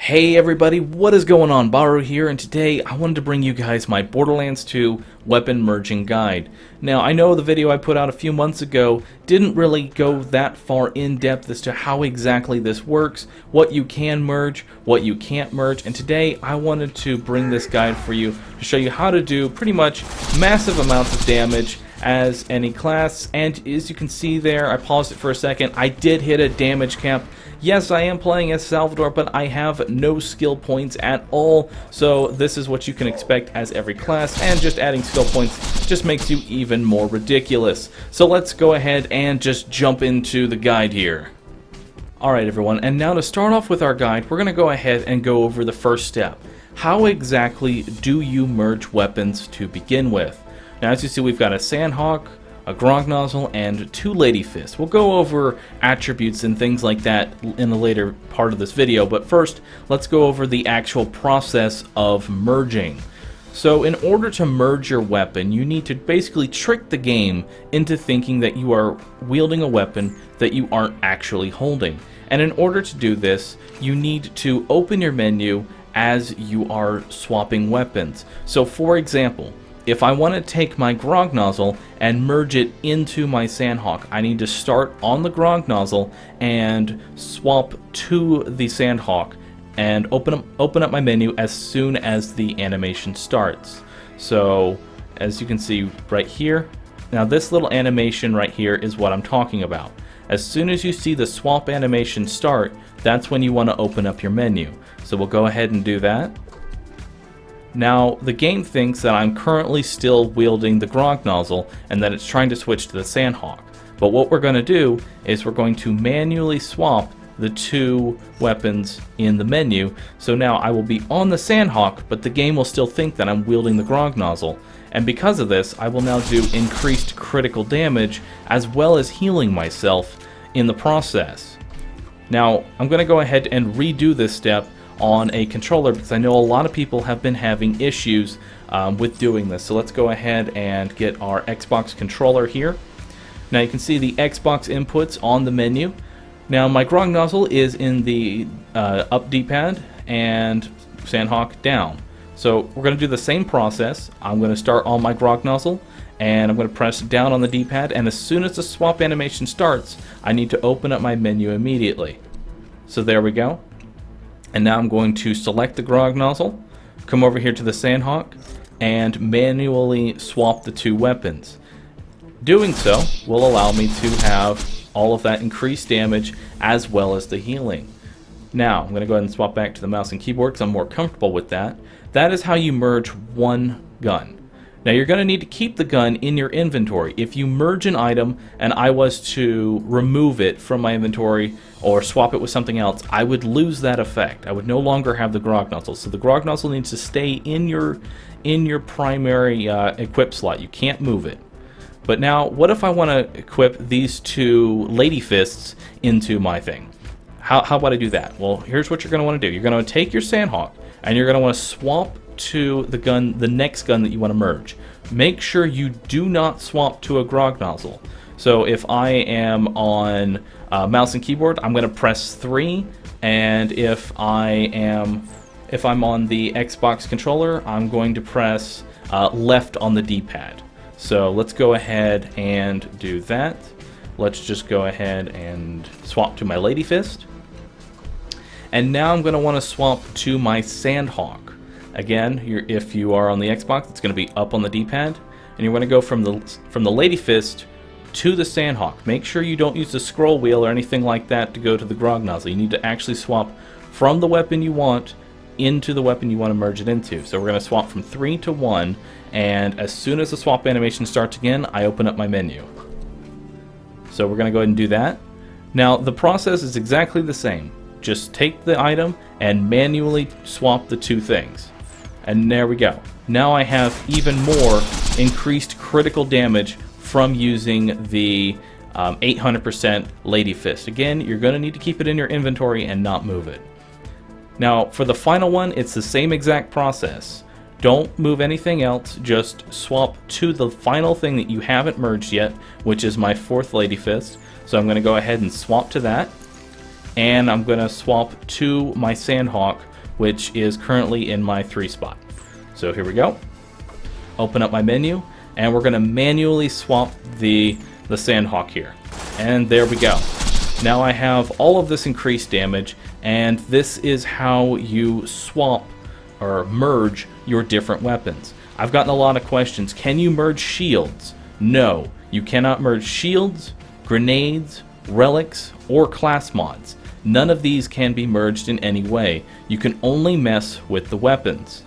Hey everybody, what is going on? Bahroo here, and today I wanted to bring you guys my Borderlands 2 weapon merging guide. Now, I know the video I put out a few months ago didn't really go that far in depth as to how exactly this works, what you can merge, what you can't merge, and today I wanted to bring this guide for you to show you how to do pretty much massive amounts of damage as any class. And as you can see there, I paused it for a second, I did hit a damage cap. Yes, I am playing as Salvador, but I have no skill points at all, so this is what you can expect as every class, and just adding skill points just makes you even more ridiculous. So let's go ahead and just jump into the guide here. Alright everyone, and now to start off with our guide, we're going to go ahead and go over the first step. How exactly do you merge weapons to begin with? Now as you see, we've got a Sandhawk, a Grog Nozzle, and 2 Lady Fists. We'll go over attributes and things like that in the later part of this video, but first, let's go over the actual process of merging. So in order to merge your weapon, you need to basically trick the game into thinking that you are wielding a weapon that you aren't actually holding. And in order to do this, you need to open your menu as you are swapping weapons. So for example, if I want to take my Grog Nozzle and merge it into my Sandhawk, I need to start on the Grog Nozzle and swap to the Sandhawk and open up my menu as soon as the animation starts. So as you can see right here, now this little animation right here is what I'm talking about. As soon as you see the swap animation start, that's when you want to open up your menu. So we'll go ahead and do that. Now, the game thinks that I'm currently still wielding the Grog Nozzle and that it's trying to switch to the Sandhawk. But what we're going to do is we're going to manually swap the 2 weapons in the menu. So now I will be on the Sandhawk, but the game will still think that I'm wielding the Grog Nozzle. And because of this, I will now do increased critical damage as well as healing myself in the process. Now, I'm going to go ahead and redo this step on a controller because I know a lot of people have been having issues with doing this. So let's go ahead and get our Xbox controller here. Now you can see the Xbox inputs on the menu. Now my Grog Nozzle is in the up D-pad and Sandhawk down. So we're going to do the same process. I'm going to start on my Grog Nozzle and I'm going to press down on the D-pad, and as soon as the swap animation starts, I need to open up my menu immediately. So there we go. And now I'm going to select the Grog Nozzle, come over here to the Sandhawk, and manually swap the 2 weapons. Doing so will allow me to have all of that increased damage as well as the healing. Now, I'm going to go ahead and swap back to the mouse and keyboard because I'm more comfortable with that. That is how you merge one gun. Now you're going to need to keep the gun in your inventory. If you merge an item and I was to remove it from my inventory or swap it with something else, I would lose that effect. I would no longer have the Grog Nozzle. So the Grog Nozzle needs to stay in your primary equip slot. You can't move it. But now, what if I want to equip these 2 Lady Fists into my thing? How about I do that? Well, here's what you're going to want to do. You're going to take your Sandhawk and you're going to want to swap to the next gun that you want to merge. Make sure you do not swap to a Grog Nozzle. So if I am on mouse and keyboard, I'm going to press 3, and if I'm on the Xbox controller, I'm going to press left on the D-pad. So let's go ahead and do that. Let's just go ahead and swap to my Lady Fist. And now I'm going to want to swap to my Sandhawk. Again, if you are on the Xbox, it's going to be up on the D-pad, and you're going to go from the Lady Fist to the Sandhawk. Make sure you don't use the scroll wheel or anything like that to go to the Grog Nozzle. You need to actually swap from the weapon you want into the weapon you want to merge it into. So we're going to swap from 3 to 1, and as soon as the swap animation starts again, I open up my menu. So we're going to go ahead and do that. Now the process is exactly the same. Just take the item and manually swap the 2 things. And there we go. Now I have even more increased critical damage from using the 800% Lady Fist. Again, you're going to need to keep it in your inventory and not move it. Now, for the final one, it's the same exact process. Don't move anything else, just swap to the final thing that you haven't merged yet, which is my 4th Lady Fist. So I'm going to go ahead and swap to that. And I'm going to swap to my Sandhawk which is currently in my 3 spot. So here we go. Open up my menu, and we're going to manually swap the Sandhawk here. And there we go. Now I have all of this increased damage, and this is how you swap or merge your different weapons. I've gotten a lot of questions. Can you merge shields? No, you cannot merge shields, grenades, relics, or class mods. None of these can be merged in any way. You can only mess with the weapons.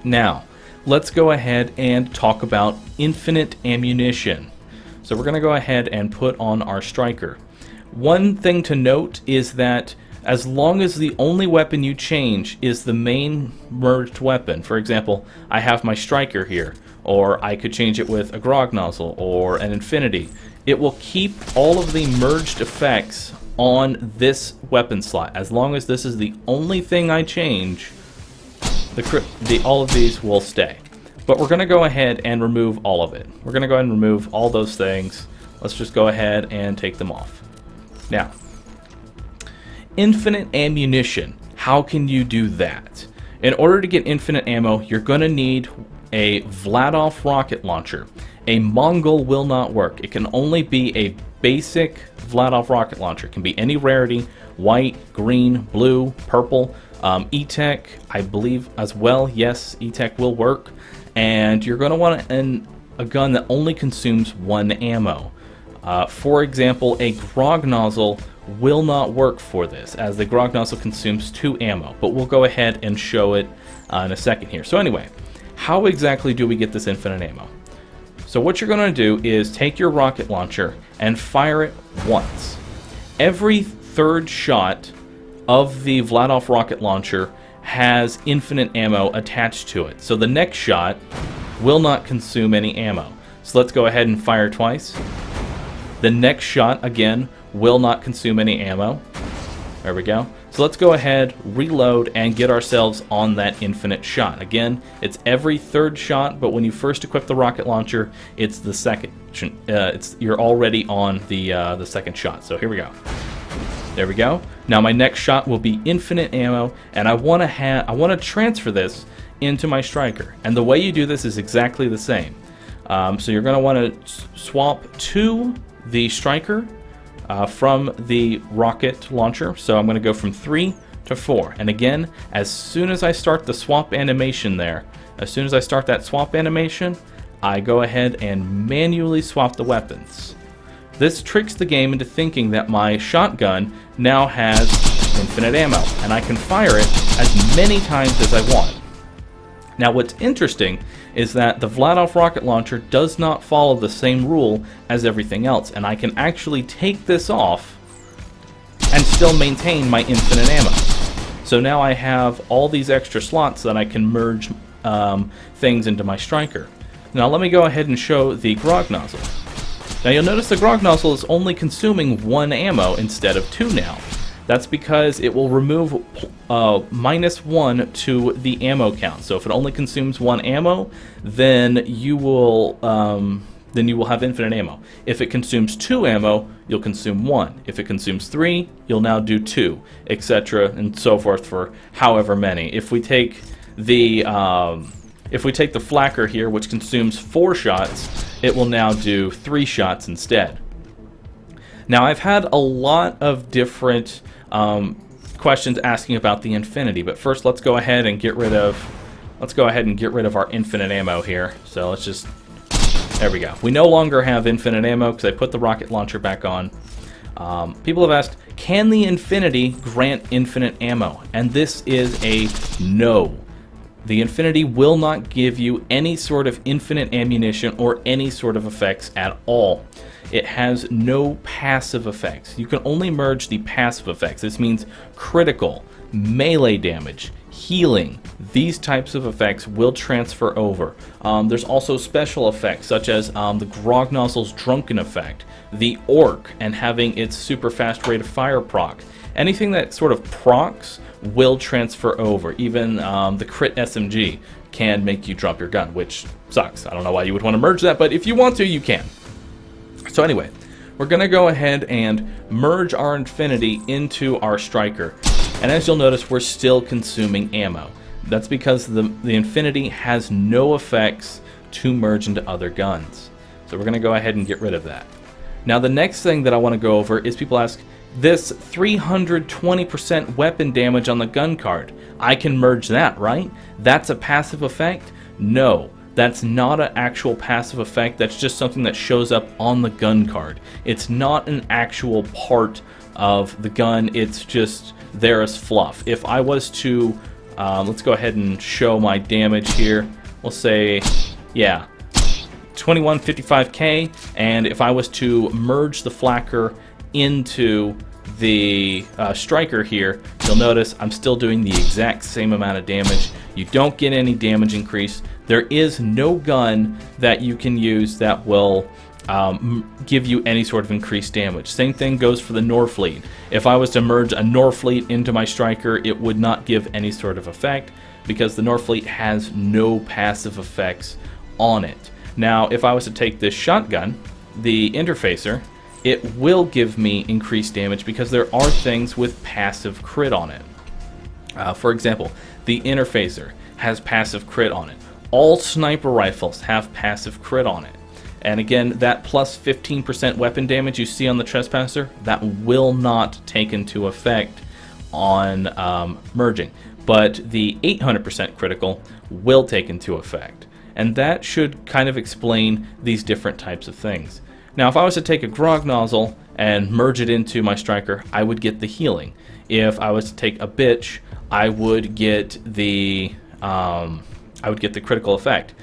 Now, let's go ahead and talk about infinite ammunition. So we're going to go ahead and put on our striker. One thing to note is that as long as the only weapon you change is the main merged weapon, for example, I have my striker here, or I could change it with a grog nozzle or an infinity, it will keep all of the merged effects on this weapon slot. As long as this is the only thing I change, all of these will stay. But we're going to go ahead and remove all of it. We're going to go ahead and remove all those things. Let's just go ahead and take them off. Now, infinite ammunition. How can you do that? In order to get infinite ammo, you're going to need a Vladov rocket launcher. A Mongol will not work. It can only be a basic Vladov rocket launcher. It can be any rarity, white, green, blue, purple. E-Tech, I believe as well. Yes, E-Tech will work. And you're going to want a gun that only consumes 1 ammo. For example, a grog nozzle will not work for this, as the grog nozzle consumes 2 ammo, but we'll go ahead and show it in a second here. So anyway, how exactly do we get this infinite ammo? So what you're going to do is take your rocket launcher and fire it once. Every 3rd shot of the Vladov rocket launcher has infinite ammo attached to it, so the next shot will not consume any ammo. So let's go ahead and fire twice. The next shot, again, will not consume any ammo. There we go. So let's go ahead, reload, and get ourselves on that infinite shot. Again, it's every 3rd shot, but when you first equip the rocket launcher, it's the second. You're already on the 2nd shot. So here we go. There we go. Now my next shot will be infinite ammo, and I want to transfer this into my striker. And the way you do this is exactly the same. So you're going to want to swap to the striker from the rocket launcher. So I'm going to go from 3 to 4. And again, as soon as I start the swap animation there, as soon as I start that swap animation, I go ahead and manually swap the weapons. This tricks the game into thinking that my shotgun now has infinite ammo, and I can fire it as many times as I want. Now what's interesting is that the Vladov rocket launcher does not follow the same rule as everything else, and I can actually take this off and still maintain my infinite ammo. So now I have all these extra slots that I can merge things into my striker. Now let me go ahead and show the grog nozzle. Now you'll notice the grog nozzle is only consuming 1 ammo instead of 2 now. That's because it will remove -1 to the ammo count. So if it only consumes 1 ammo, then you will have infinite ammo. If it consumes 2 ammo, you'll consume 1. If it consumes 3, you'll now do 2, etc., and so forth for however many. If we take the flakker here, which consumes 4 shots, it will now do 3 shots instead. Now I've had a lot of different questions asking about the infinity, but first let's go ahead and get rid of our infinite ammo here. So let's just, there we go. We no longer have infinite ammo because I put the rocket launcher back on. People have asked, can the infinity grant infinite ammo? And this is a no. The infinity will not give you any sort of infinite ammunition or any sort of effects at all. It has no passive effects. You can only merge the passive effects. This means critical, melee damage, healing. These types of effects will transfer over. There's also special effects such as the grog nozzle's drunken effect, the orc and having its super fast rate of fire proc. Anything that sort of procs will transfer over. Even the crit SMG can make you drop your gun, which sucks. I don't know why you would want to merge that, but if you want to, you can. So anyway, we're going to go ahead and merge our infinity into our striker. And as you'll notice, we're still consuming ammo. That's because the infinity has no effects to merge into other guns. So we're going to go ahead and get rid of that. Now the next thing that I want to go over is people ask, this 320% weapon damage on the gun card, I can merge that, right? That's a passive effect? No, that's not an actual passive effect. That's just something that shows up on the gun card. It's not an actual part of the gun. It's just there as fluff. If I was to, let's go ahead and show my damage here. We'll say, yeah, 2155k, and if I was to merge the flacker into the striker here, you'll notice I'm still doing the exact same amount of damage. You don't get any damage increase. There is no gun that you can use that will give you any sort of increased damage. Same thing goes for the Norfleet. If I was to merge a Norfleet into my striker, it would not give any sort of effect because the Norfleet has no passive effects on it. Now, if I was to take this shotgun, the interfacer, it will give me increased damage because there are things with passive crit on it. For example, the interfacer has passive crit on it. All sniper rifles have passive crit on it. And again, that plus 15% weapon damage you see on the Trespasser, that will not take into effect on merging. But the 800% critical will take into effect. And that should kind of explain these different types of things. Now, if I was to take a grog nozzle and merge it into my striker, I would get the healing. If I was to take a bitch, I would get the critical effect.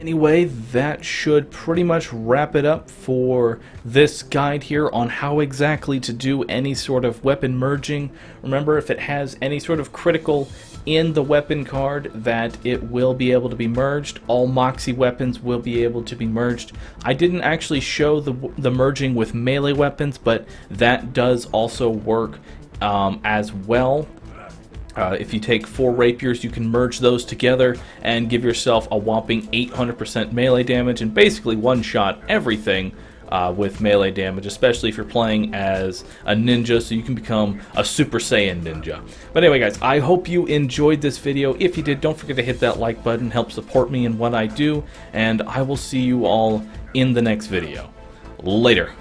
Anyway, that should pretty much wrap it up for this guide here on how exactly to do any sort of weapon merging. Remember, if it has any sort of critical in the weapon card, that it will be able to be merged. All Moxie weapons will be able to be merged. I didn't actually show the merging with melee weapons, but that does also work as well. If you take 4 rapiers, you can merge those together and give yourself a whopping 800% melee damage and basically one-shot everything with melee damage, especially if you're playing as a ninja, so you can become a Super Saiyan ninja. But anyway, guys, I hope you enjoyed this video. If you did, don't forget to hit that like button, help support me in what I do, and I will see you all in the next video. Later.